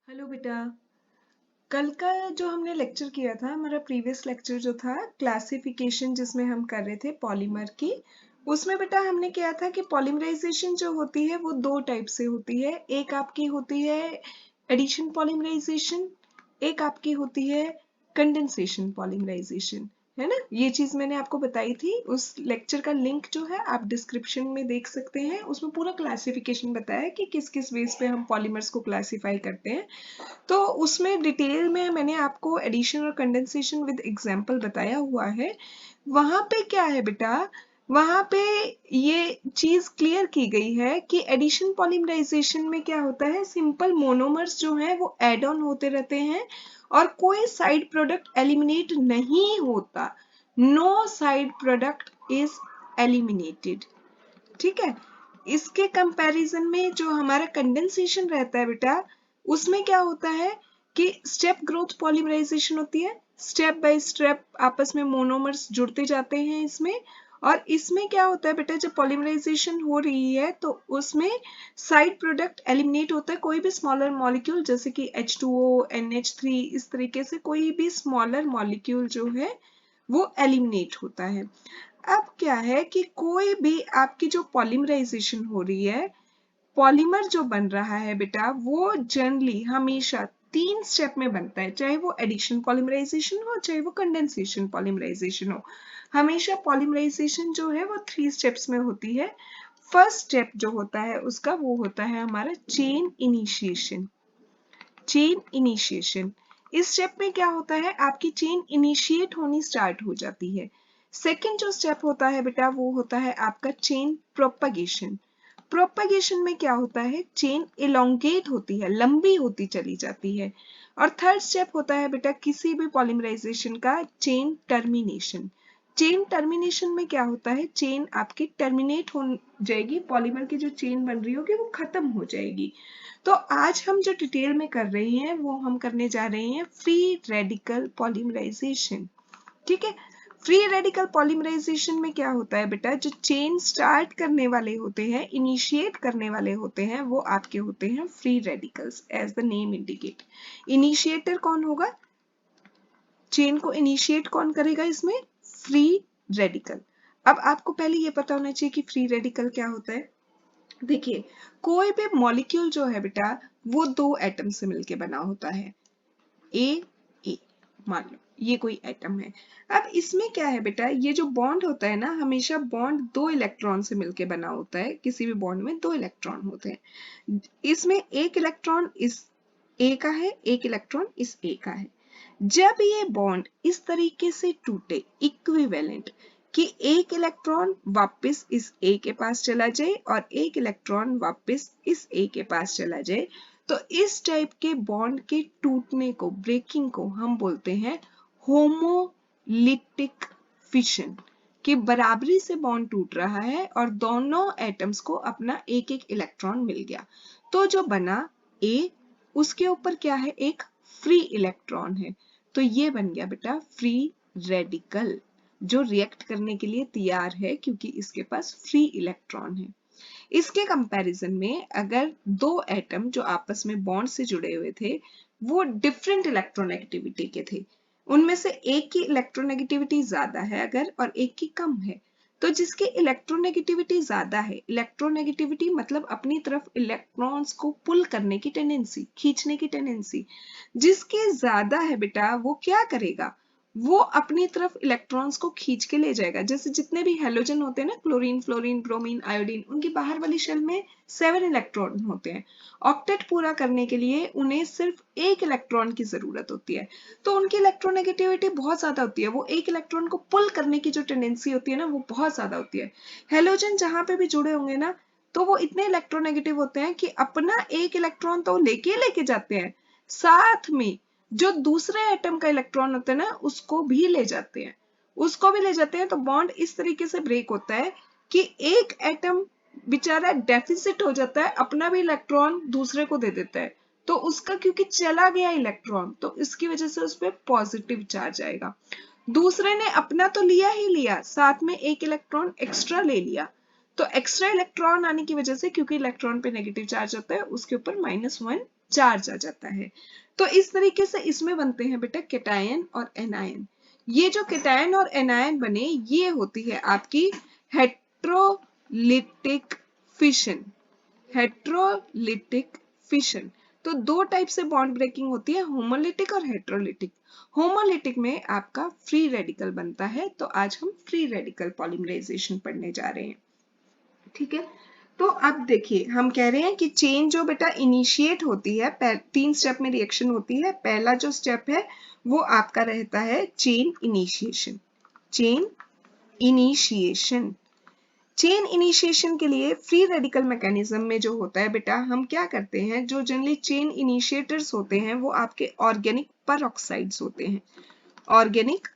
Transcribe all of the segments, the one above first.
Hello बेटा। कल का जो हमने लेक्चर किया था, हमारा प्रीवियस लेक्चर जो था क्लासिफिकेशन, जिसमें हम कर रहे थे पॉलीमर की, उसमें बेटा हमने किया था कि पॉलीमराइजेशन जो होती है वो दो टाइप से होती है। एक आपकी होती है एडिशन पॉलीमराइजेशन, एक आपकी होती है कंडेंसेशन पॉलीमराइजेशन, है ना। ये चीज मैंने आपको बताई थी। उस लेक्चर का लिंक जो है आप डिस्क्रिप्शन में देख सकते हैं। उसमें पूरा क्लासिफिकेशन बताया है कि किस किस बेस पे हम पॉलीमर्स को क्लासिफाई करते हैं। तो उसमें डिटेल में मैंने आपको एडिशन और कंडेंसेशन विद एग्जांपल बताया हुआ है। वहां पे क्या है बेटा, वहां पे ये चीज क्लियर की गई है कि एडिशन पॉलीमराइजेशन में क्या होता है, सिंपल मोनोमर्स जो है वो एड ऑन होते रहते हैं और कोई साइड प्रोडक्ट एलिमिनेट नहीं होता। No side product is eliminated. ठीक है। इसके कंपैरिजन में जो हमारा कंडेंसेशन रहता है बेटा, उसमें क्या होता है कि स्टेप ग्रोथ पॉलीमराइजेशन होती है। स्टेप बाय स्टेप आपस में मोनोमर्स जुड़ते जाते हैं इसमें। और इसमें क्या होता है बेटा, जब पॉलीमराइजेशन हो रही है तो उसमें साइड प्रोडक्ट एलिमिनेट होता है। कोई भी स्मॉलर मॉलिक्यूल जैसे कि H2O, NH3, इस तरीके से कोई भी स्मॉलर मॉलिक्यूल जो है वो एलिमिनेट होता है। अब क्या है कि कोई भी आपकी जो पॉलीमराइजेशन हो रही है, पॉलीमर जो बन रहा है बेटा, वो जनरली हमेशा 3 स्टेप में बनता है। चाहे वो एडिशन पॉलीमराइजेशन हो, चाहे वो कंडेंसेशन पॉलीमराइजेशन हो, हमेशा पॉलीमराइजेशन जो है वो 3 स्टेप्स में होती है। फर्स्ट स्टेप जो होता है उसका, वो होता है हमारा चेन इनिशिएशन। चेन इनिशिएशन, इस स्टेप में क्या होता है, आपकी चेन इनिशिएट होनी स्टार्ट हो जाती है। सेकंड जो स्टेप होता है बेटा, वो होता है आपका चेन प्रोपगेशन। प्रोपगेशन में क्या होता है, चेन इलोंगेट होती है, लंबी होती चली जाती है। और थर्ड स्टेप होता है बेटा किसी भी पॉलीमराइजेशन का, चेन टर्मिनेशन। चेन टर्मिनेशन में क्या होता है, चेन आपकी टर्मिनेट हो जाएगी, पॉलीमर की जो चेन बन रही होगी वो खत्म हो जाएगी। तो आज हम जो डिटेल में कर रहे हैं वो हम करने जा रहे हैं फ्री रेडिकल पॉलीमराइजेशन। ठीक है। फ्री रेडिकल पॉलीमराइजेशन में क्या होता है बेटा, जो चेन स्टार्ट करने वाले होते हैं, इनिशिएट करने वाले होते हैं, वो आपके होते हैं free radicals, as the name indicate. Initiator कौन होगा, चेन को इनिशिएट कौन करेगा इसमें, फ्री रेडिकल। अब आपको पहले ये पता होना चाहिए कि फ्री रेडिकल क्या होता है। देखिए, कोई भी मॉलिक्यूल जो है बेटा, वो दो एटम से मिलके बना होता है। ए ए, मान लो ये कोई एटम है। अब इसमें क्या है बेटा, ये जो बॉन्ड होता है ना, हमेशा बॉन्ड दो इलेक्ट्रॉन से मिलके बना होता है। किसी भी बॉन्ड में दो इलेक्ट्रॉन होते हैं। इसमें एक इलेक्ट्रॉन इस ए का है, एक इलेक्ट्रॉन इस ए का है। जब ये बॉन्ड इस तरीके से टूटे, इक्विवेलेंट, कि एक इलेक्ट्रॉन वापस इस ए के पास चला जाए और एक इलेक्ट्रॉन वापस इस ए के पास चला जाए, तो इस टाइप के बॉन्ड के टूटने को, ब्रेकिंग को हम बोलते हैं होमोलिटिक फिशन। कि बराबरी से बॉन्ड टूट रहा है और दोनों एटम्स को अपना एक एक इलेक्ट्रॉन मिल गया। तो जो बना ए, उसके ऊपर क्या है, एक फ्री इलेक्ट्रॉन है। तो ये बन गया बेटा फ्री रेडिकल, जो रिएक्ट करने के लिए तैयार है क्योंकि इसके पास फ्री इलेक्ट्रॉन है। इसके कंपैरिजन में अगर दो एटम जो आपस में बॉन्ड से जुड़े हुए थे, वो डिफरेंट इलेक्ट्रोनेगेटिविटी के थे, उनमें से एक की इलेक्ट्रोनेगेटिविटी ज्यादा है अगर और एक की कम है, तो जिसकी इलेक्ट्रोनेगेटिविटी ज्यादा है, इलेक्ट्रोनेगेटिविटी मतलब अपनी तरफ इलेक्ट्रॉन्स को पुल करने की टेंडेंसी, खींचने की टेंडेंसी, जिसकी ज्यादा है बेटा, वो क्या करेगा, वो अपनी तरफ इलेक्ट्रॉन्स को खींच के ले जाएगा। जैसे जितने भी हेलोजन होते हैं ना, क्लोरीन, फ्लोरीन, ब्रोमीन, आयोडीन, उनकी बाहर वाली शेल में 7 इलेक्ट्रॉन होते हैं। ऑक्टेट पूरा करने के लिए उन्हें सिर्फ एक इलेक्ट्रॉन की जरूरत होती है। तो उनकी इलेक्ट्रोनेगेटिविटी बहुत ज्यादा होती है, वो एक इलेक्ट्रॉन को पुल करने की जो टेंडेंसी होती है ना, वो बहुत ज्यादा होती है। हेलोजन जहां पे भी जुड़े होंगे ना, तो वो इतने इलेक्ट्रोनेगेटिव होते हैं कि अपना एक इलेक्ट्रॉन तो लेके जाते हैं, साथ में जो दूसरे एटम का इलेक्ट्रॉन होता है ना, उसको भी ले जाते हैं, उसको भी ले जाते हैं। तो बॉन्ड इस तरीके से ब्रेक होता है कि एक एटम बेचारा डेफिसिट हो जाता है, अपना भी इलेक्ट्रॉन दूसरे को दे देता है। तो उसका क्योंकि चला गया इलेक्ट्रॉन, तो इसकी वजह से उस पर पॉजिटिव चार्ज आएगा। दूसरे ने अपना तो लिया ही लिया, साथ में एक इलेक्ट्रॉन एक्स्ट्रा ले लिया, तो एक्स्ट्रा इलेक्ट्रॉन आने की वजह से, क्योंकि इलेक्ट्रॉन पे नेगेटिव चार्ज होता है, उसके ऊपर -1 चार्ज आ जाता है। तो इस तरीके से इसमें बनते हैं बेटा कैटायन और एनायन। ये जो कैटायन और एनायन बने, ये होती है आपकी हेट्रोलिटिक फिशन। Heterolytic fission. तो दो टाइप से बॉन्ड ब्रेकिंग होती है, होमोलिटिक और हेट्रोलिटिक। होमोलिटिक में आपका फ्री रेडिकल बनता है, तो आज हम फ्री रेडिकल पॉलीमराइजेशन पढ़ने जा रहे हैं। ठीक है, तो अब देखिए हम कह रहे हैं कि चेन जो बेटा इनिशिएट होती है, 3 स्टेप में रिएक्शन होती है। पहला जो स्टेप है वो आपका रहता है chain initiation. Chain initiation. Chain initiation के लिए फ्री रेडिकल मैकेनिज्म में जो होता है बेटा, हम क्या करते हैं, जो जनरली चेन इनिशिएटर्स होते हैं वो आपके ऑर्गेनिक परऑक्साइड्स होते हैं। ऑर्गेनिक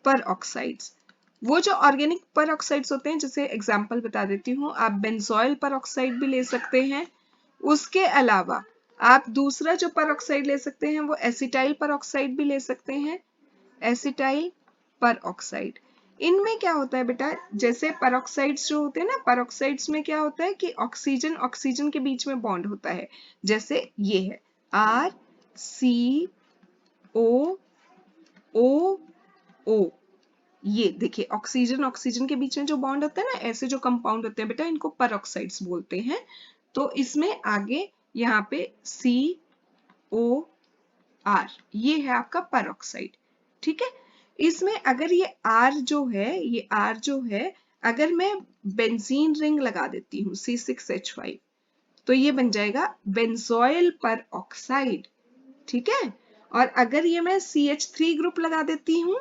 परऑक्साइड्स। वो जो ऑर्गेनिक परऑक्साइड्स होते हैं, जैसे एग्जांपल बता देती हूँ, आप बेंजोइल परऑक्साइड भी ले सकते हैं। उसके अलावा आप दूसरा जो परऑक्साइड ले सकते हैं वो एसिटाइल परऑक्साइड भी ले सकते हैं। Acetyl peroxide. इनमें क्या होता है बेटा, जैसे परऑक्साइड्स जो होते हैं ना, परऑक्साइड्स में क्या होता है कि ऑक्सीजन ऑक्सीजन के बीच में बॉन्ड होता है। जैसे ये है RCO O। ये देखिए ऑक्सीजन ऑक्सीजन के बीच में जो बॉन्ड होता है ना, ऐसे जो कंपाउंड होते हैं बेटा, इनको परऑक्साइड्स बोलते हैं। तो इसमें आगे यहाँ पे COR, ये है आपका परऑक्साइड। ठीक है, इसमें अगर ये R जो है, ये R जो है, अगर मैं बेंजीन रिंग लगा देती हूँ C6H5, तो ये बन जाएगा बेंजोइल परऑक्साइड। ठीक है, और अगर ये मैं CH3 ग्रुप लगा देती हूँ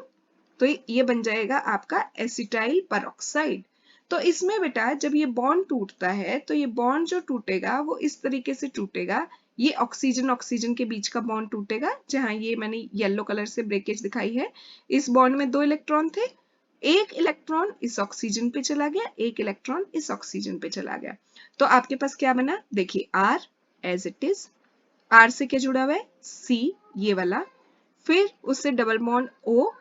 तो ये बन जाएगा आपका एसिटाइल परऑक्साइड। तो इसमें बेटा जब ये बॉन्ड टूटता है, तो ये बॉन्ड जो टूटेगा वो इस तरीके से टूटेगा, ये ऑक्सीजन ऑक्सीजन के बीच का बॉन्ड टूटेगा, जहां ये मैंने येलो कलर से ब्रेकेज दिखाई है। इस बॉन्ड में 2 इलेक्ट्रॉन थे, एक इलेक्ट्रॉन इस ऑक्सीजन पे चला गया, एक इलेक्ट्रॉन इस ऑक्सीजन पे चला गया। तो आपके पास क्या बना, देखिए R as it is. R से क्या जुड़ा हुआ है, C ये वाला, फिर उससे डबल बॉन्ड O,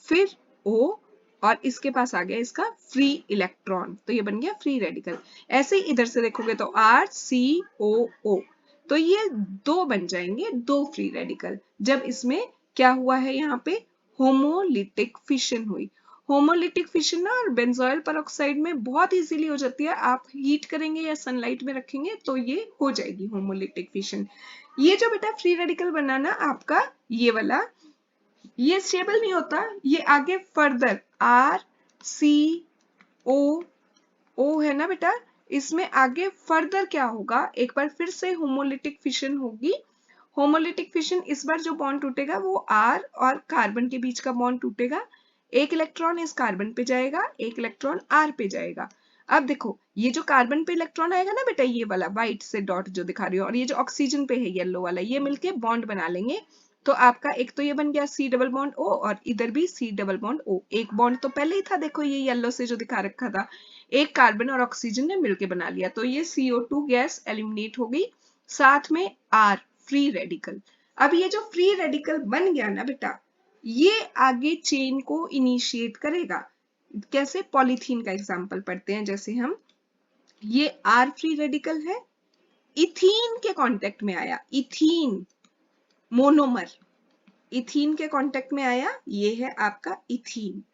फिर O, और इसके पास आ गया इसका फ्री इलेक्ट्रॉन, तो ये बन गया फ्री रेडिकल। ऐसे ही इधर से देखोगे तो RCOO, तो ये 2 बन जाएंगे, 2 फ्री रेडिकल, जब इसमें क्या हुआ है, यहाँ पे होमोलिटिक फिशन हुई। होमोलिटिक फिशन ना और बेंजोइल परऑक्साइड में बहुत इजीली हो जाती है, आप हीट करेंगे या सनलाइट में रखेंगे तो ये हो जाएगी होमोलिटिक फिशन। ये जो बेटा फ्री रेडिकल बना ना आपका, ये वाला, ये स्टेबल नहीं होता, ये आगे फर्दर RCOO है ना बेटा, इसमें आगे फर्दर क्या होगा, एक बार फिर से होमोलिटिक फिशन होगी। होमोलिटिक फिशन, इस बार जो बॉन्ड टूटेगा वो R और कार्बन के बीच का बॉन्ड टूटेगा, एक इलेक्ट्रॉन इस कार्बन पे जाएगा, एक इलेक्ट्रॉन R पे जाएगा। अब देखो ये जो कार्बन पे इलेक्ट्रॉन आएगा ना बेटा, ये वाला व्हाइट से डॉट जो दिखा रही हो, और ये जो ऑक्सीजन पे है येलो वाला, ये मिलके बॉन्ड बना लेंगे। तो आपका एक तो ये बन गया C डबल बॉन्ड O, और इधर भी C डबल बॉन्ड O। एक बॉन्ड तो पहले ही था, देखो ये येलो से जो दिखा रखा था, एक कार्बन और ऑक्सीजन ने मिलके बना लिया, तो ये CO2 गैस एलिमिनेट हो गई, साथ में R फ्री रेडिकल। अब ये जो फ्री रेडिकल बन गया ना बेटा, ये आगे चेन को इनिशिएट करेगा। कैसे, पॉलीथीन का एग्जांपल पढ़ते हैं, जैसे हम, ये R फ्री रेडिकल है, इथीन के कांटेक्ट में आया, इथीन मोनोमर, इथीन के कांटेक्ट में आया, ये है आपका इथीन।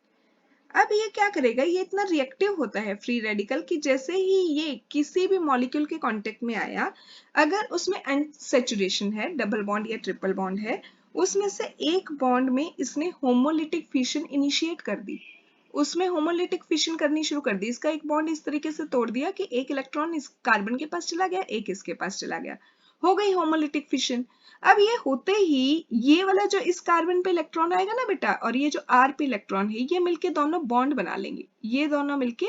अब ये क्या करेगा, ये इतना रिएक्टिव होता है फ्री रेडिकल कि जैसे ही ये किसी भी मॉलिक्यूल के कांटेक्ट में आया, अगर उसमें अनसैचुरेशन है, डबल बॉन्ड या ट्रिपल बॉन्ड है, उसमें से एक बॉन्ड में इसने होमोलिटिक फिशन इनिशिएट कर दी, उसमें होमोलिटिक फिशन करनी शुरू कर दी, इसका एक बॉन्ड इस तरीके से तोड़ दिया कि एक इलेक्ट्रॉन इस कार्बन के पास चला गया, एक इसके पास चला गया, हो गई होमोलिटिक फिशन। अब ये होते ही ये वाला जो इस कार्बन पे इलेक्ट्रॉन आएगा ना बेटा, और ये जो R पे इलेक्ट्रॉन है, ये मिलके दोनों बॉन्ड बना लेंगे, ये दोनों मिलके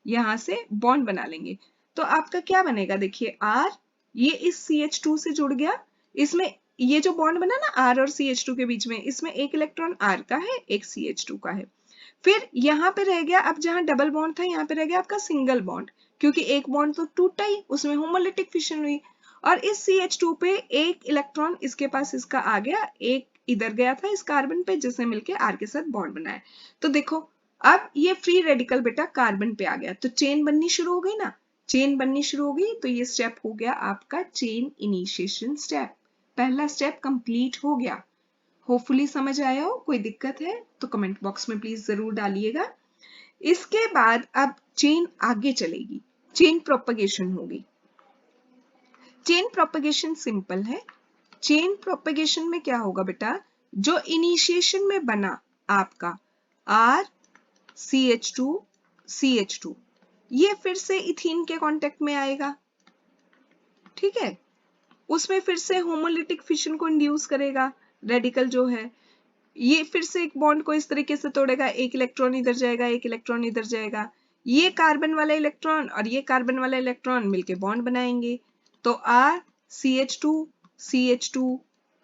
यहाँ से बॉन्ड बना लेंगे। तो आपका क्या बनेगा, देखिए R, ये इस CH2 से जुड़ गया, इसमें ये जो बॉन्ड बना ना R और CH2 के बीच में, इसमें एक इलेक्ट्रॉन R का है, एक CH2 का है। फिर यहाँ पे रह गया, अब जहां डबल बॉन्ड था यहाँ पे रह गया आपका सिंगल बॉन्ड, क्योंकि एक बॉन्ड तो टूटा ही, उसमें होमोलिटिक फिशन हुई, और इस CH2 पे एक इलेक्ट्रॉन इसके पास इसका आ गया, एक इधर गया था इस कार्बन पे, जिसने मिलके R के साथ बॉन्ड बनाया। तो देखो अब ये फ्री रेडिकल बेटा कार्बन पे आ गया तो चेन बननी शुरू हो गई ना, चेन बननी शुरू हो गई तो ये स्टेप हो गया आपका चेन इनिशिएशन स्टेप। पहला स्टेप कंप्लीट हो गया। होपफुली समझ आया हो, कोई दिक्कत है तो कमेंट बॉक्स में प्लीज जरूर डालिएगा। इसके बाद अब चेन आगे चलेगी, चेन प्रोपगेशन होगी। चेन प्रोपगेशन सिंपल है। चेन प्रोपगेशन में क्या होगा बेटा, जो इनिशिएशन में बना आपका R CH2 CH2 ये फिर से इथीन के कांटेक्ट में आएगा, ठीक है। उसमें फिर से होमोलिटिक फिशन को इंड्यूस करेगा, रेडिकल जो है ये फिर से एक बॉन्ड को इस तरीके से तोड़ेगा, एक इलेक्ट्रॉन इधर जाएगा, एक इलेक्ट्रॉन इधर जाएगा, ये कार्बन वाला इलेक्ट्रॉन और ये कार्बन वाला इलेक्ट्रॉन मिलके बॉन्ड बनाएंगे। तो R CH2 CH2,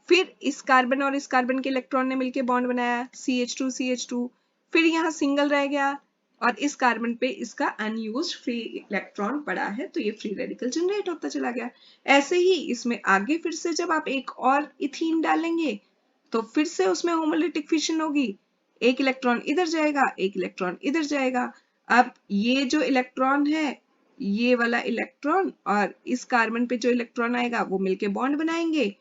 फिर इस कार्बन और इस कार्बन के इलेक्ट्रॉन ने मिलके बॉन्ड बनाया CH2 CH2, फिर यहाँ सिंगल रह गया और इस कार्बन पे इसका अनयूज्ड फ्री इलेक्ट्रॉन पड़ा है तो ये फ्री रेडिकल जनरेट होता चला गया। ऐसे ही इसमें आगे फिर से जब आप एक और इथीन डालेंगे तो फिर से उसमें होमोलिटिक फिशन होगी, एक इलेक्ट्रॉन इधर जाएगा, एक इलेक्ट्रॉन इधर जाएगा। अब ये जो इलेक्ट्रॉन है, ये वाला इलेक्ट्रॉन और इस कार्बन पे जो इलेक्ट्रॉन आएगा वो मिलके बॉन्ड बनाएंगे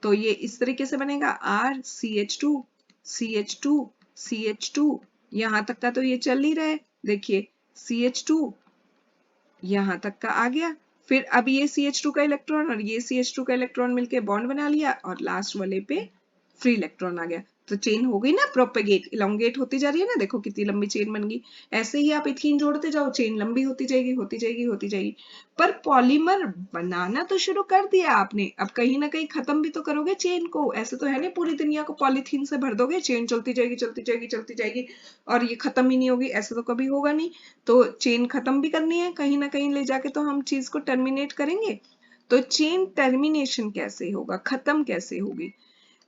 तो ये इस तरीके से बनेगा R CH2 CH2 CH2, यहां तक का तो ये चल ही रहा है, देखिए CH2 यहां तक का आ गया। फिर अब ये CH2 का इलेक्ट्रॉन और ये CH2 का इलेक्ट्रॉन मिलके बॉन्ड बना लिया और लास्ट वाले पे फ्री इलेक्ट्रॉन आ गया। तो चेन हो गई ना प्रोपेगेट, इलोंगेट होती जा रही है ना, देखो कितनी लंबी चेन बन गई। ऐसे ही आप इथीन जोड़ते जाओ, चेन लंबी होती जाएगी होती जाएगी होती जाएगी। पर पॉलीमर बनाना तो शुरू कर दिया आपने, अब कहीं ना कहीं खत्म भी तो करोगे चेन को। ऐसे तो है नहीं पूरी दुनिया को पॉलीथीन से भर दोगे, चेन चलती जाएगी चलती जाएगी चलती जाएगी और ये खत्म ही नहीं होगी, ऐसे तो कभी होगा नहीं। तो चेन खत्म भी करनी है, कहीं ना कहीं ले जाके तो हम चीज को टर्मिनेट करेंगे। तो चेन टर्मिनेशन कैसे होगा, खत्म कैसे होगी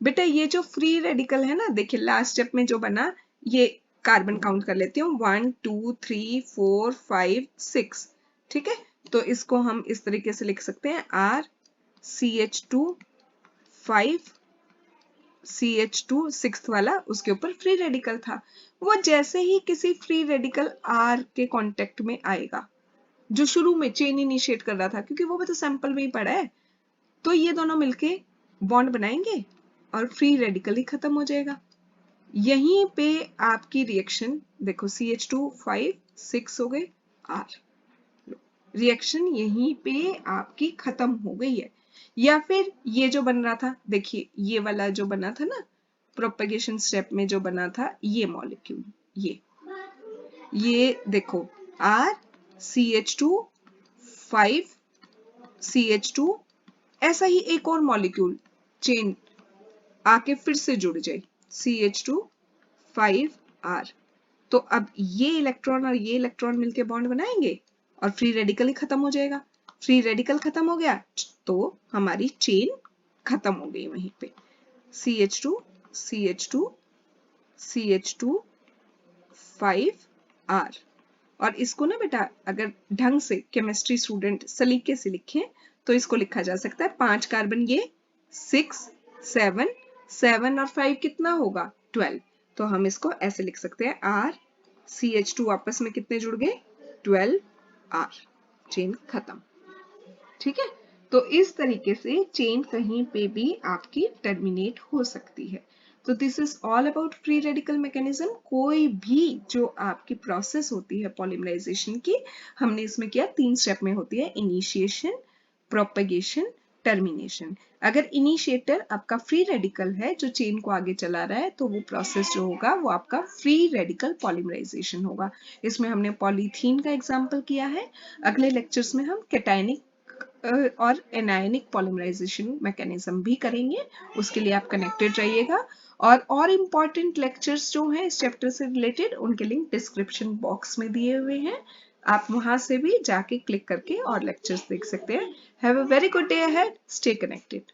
बेटा, ये जो फ्री रेडिकल है ना, देखिए लास्ट स्टेप में जो बना, ये कार्बन काउंट कर लेती हूँ 1 2 3 4 5 6, ठीक है। तो इसको हम इस तरीके से लिख सकते हैं R CH2 5 CH2 सिक्स्थ वाला, उसके ऊपर फ्री रेडिकल था। वो जैसे ही किसी फ्री रेडिकल R के कांटेक्ट में आएगा, जो शुरू में चेन इनिशिएट कर रहा था, क्योंकि वो भी तो सैंपल में ही पड़ा है, तो ये दोनों मिलके बॉन्ड बनाएंगे और फ्री रेडिकल ही खत्म हो जाएगा। यहीं पे आपकी रिएक्शन देखो, CH2 5 6 हो गए R, रिएक्शन यहीं पे आपकी खत्म हो गई है। या फिर ये जो बन रहा था, देखिए ये वाला जो बना था ना प्रोपेगेशन स्टेप में जो बना था, ये मॉलिक्यूल, ये देखो R CH2 5 CH2, ऐसा ही एक और मॉलिक्यूल चेन आके फिर से जुड़ जाए CH2 5R। तो अब ये इलेक्ट्रॉन और ये इलेक्ट्रॉन मिलके बॉन्ड बनाएंगे और फ्री रेडिकल ही खत्म हो जाएगा। फ्री रेडिकल खत्म हो गया तो हमारी चेन खत्म हो गई वहीं पे, CH2 CH2 CH2 5R। और इसको ना बेटा अगर ढंग से केमिस्ट्री स्टूडेंट सलीके से लिखें तो इसको लिखा जा सकता है 5 कार्बन ये 6 7 7 और 5 कितना होगा 12। तो हम इसको ऐसे लिख सकते हैं R CH2 आपस में कितने जुड़ गए 12R, चेन खत्म, ठीक है। तो इस तरीके से चेन कहीं पे भी आपकी टर्मिनेट हो सकती है। तो this is all about free radical mechanism. कोई भी जो आपकी प्रोसेस होती है पॉलीमराइजेशन की, हमने इसमें किया 3 स्टेप में होती है, इनिशिएशन, प्रोपेगेशन, टर्मिनेशन। अगर इनिशिएटर आपका फ्री रेडिकल है जो चेन को आगे चला रहा है तो वो प्रोसेस जो होगा वो आपका फ्री रेडिकल पॉलीमराइजेशन होगा। इसमें हमने पॉलीथीन का एग्जांपल किया है। अगले लेक्चर्स में हम कैटायनिक और एनायनिक पॉलीमराइजेशन मैकेनिज्म भी करेंगे, उसके लिए आप कनेक्टेड रहिएगा। और इम्पॉर्टेंट लेक्चर्स जो हैं इस चैप्टर से रिलेटेड, उनके लिंक डिस्क्रिप्शन बॉक्स में दिए हुए हैं, आप वहां से भी जाके क्लिक करके और लेक्चर्स देख सकते हैं। Have a very good day ahead, stay connected.